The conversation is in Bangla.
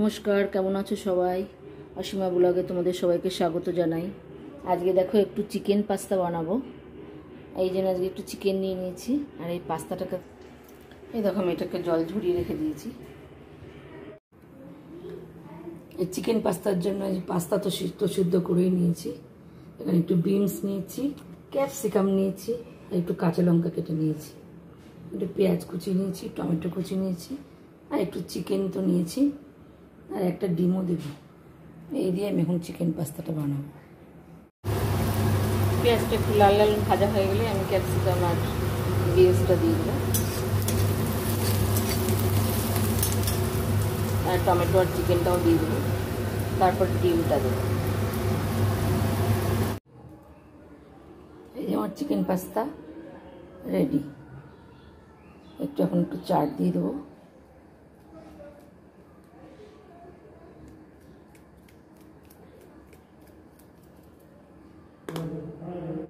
নমস্কার, কেমন আছো সবাই? অসীমা ব্লগে তোমাদের সবাইকে স্বাগত জানাই। আজকে দেখো একটু চিকেন পাস্তা বানাবো। এই জন্য আজকে একটু চিকেন নিয়ে নিয়েছি, আর এই পাস্তাটাকে এই দেখো আমি এটাকে জল ঝরিয়ে রেখে দিয়েছি। এই চিকেন পাস্তার জন্য এই পাস্তা তো সিদ্ধ করেই নিয়েছি। এখানে একটু বিনস নিয়েছি, ক্যাপসিকাম নিয়েছি, একটু কাঁচা লঙ্কা কেটে নিয়েছি, একটু পেঁয়াজ কুচি নিয়েছি, টমেটো কুচি নিয়েছি, আর একটু চিকেন তো নিয়েছি, আর একটা ডিমও দেবো। এই দিয়ে আমি এখন চিকেন পাস্তাটা বানাবো। পেঁয়াজটা একটু লাল লাল ভাজা হয়ে গেলে আমি ক্যাপসিকাম আর বিনসটা দিয়ে দেবো, আর টমেটো আর চিকেনটাও দিয়ে দেবো, তারপর ডিমটা দেবো। এই যে আমার চিকেন পাস্তা রেডি। একটু এখন একটু চাট দিয়ে দেবো।